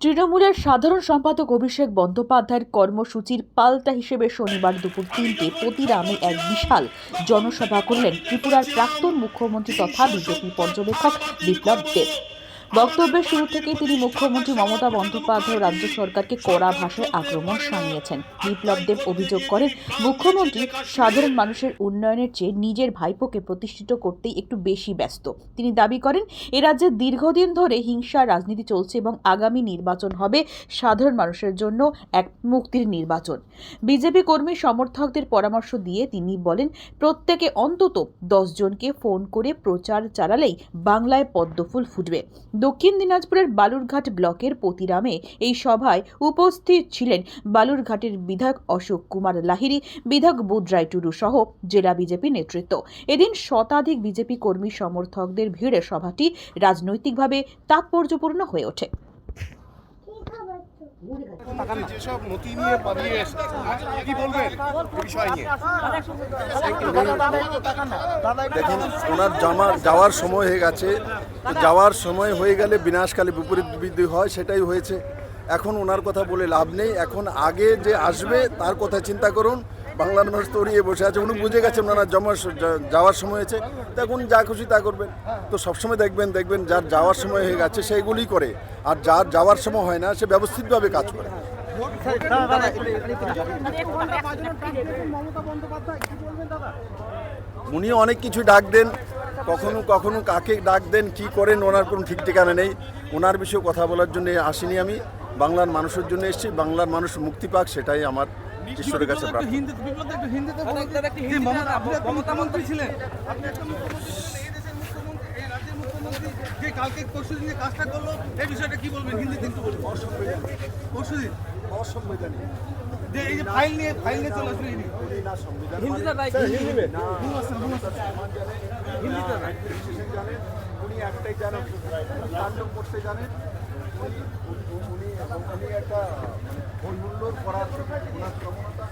তৃণমূলের সাধারণ সম্পাদক অভিষেক বন্দ্যোপাধ্যায়ের কর্মসূচির পাল্টা হিসেবে শনিবার দুপুর 3টে পতিরামে এক বিশাল জনসভা করলেন ত্রিপুরার প্রাক্তন মুখ্যমন্ত্রী তথা বিজেপি পর্যবেক্ষক বিপ্লব দেব। বক্তব্যের শুরু থেকেই তিনি মুখ্যমন্ত্রী মমতা বন্দ্যোপাধ্যায় ও রাজ্য সরকারকে কড়া ভাষায় আক্রমণ শানিয়েছেন। বিপ্লব দেব অভিযোগ করেন, মুখ্যমন্ত্রী সাধারণ মানুষের উন্নয়নের চেয়ে নিজের ভাইপোকে প্রতিষ্ঠিত করতেই একটু বেশি ব্যস্ত। তিনি দাবি করেন, এ রাজ্যে দীর্ঘদিন ধরে হিংসার রাজনীতি চলছে এবং আগামী নির্বাচন হবে সাধারণ মানুষের জন্য এক মুক্তির নির্বাচন। বিজেপি কর্মী সমর্থকদের পরামর্শ দিয়ে তিনি বলেন, প্রত্যেকে অন্তত 10 জনকে ফোন করে প্রচার চালালেই বাংলায় পদ্মফুল ফুটবে। দক্ষিণ দিনাজপুরের বালুরঘাট ব্লকের পতিরামে এই সভায় উপস্থিত ছিলেন বালুরঘাটের বিধায়ক অশোক কুমার লাহিড়ী, বিধায়ক বুধরাই টুডু সহ জেলা বিজেপি নেতৃত্ব। এদিন শতাধিক বিজেপি কর্মী সমর্থকদের ভিড়ে সভাটি রাজনৈতিকভাবে তাৎপর্যপূর্ণ হয়ে ওঠে। যেসব নথি নিয়ে পালিয়ে এসেছে কি বলবেন বিষয় নিয়ে? দেখুন, ওনার যাওয়ার সময় হয়ে গেছে। যাওয়ার সময় হয়ে গেলে বিনাশকালে বিপরীত বিদ্যুৎ হয়, সেটাই হয়েছে। এখন ওনার কথা বলে লাভ নেই। এখন আগে যে আসবে তার কথা চিন্তা করুন। বাংলার মানুষ তরিয়ে বসে আছে, উনি বুঝে গেছেন ওনার যাওয়ার সময় হয়েছে, তখন যা খুশি তা করবেন। তো সবসময় দেখবেন যার যাওয়ার সময় হয়ে গেছে সেইগুলি করে, আর যার যাওয়ার সময় হয় না সে ব্যবস্থিতভাবে কাজ করে। উনি অনেক কিছু ডাক দেন, কখনো কাকে ডাক দেন, কি করেন ওনার কোনো ঠিক ঠিকানা নেই। ওনার বিষয়ে কথা বলার জন্য আসিনি আমি, বাংলার মানুষের জন্য এসেছি। বাংলার মানুষ মুক্তি পাক, সেটাই আমার ঈশ্বরের কাছে প্রার্থনা। উনি একটাই জানেন, তাণ্ডব করতে জানেন। উনি একটা হুল্লোড় করার ওনার প্রবণতা।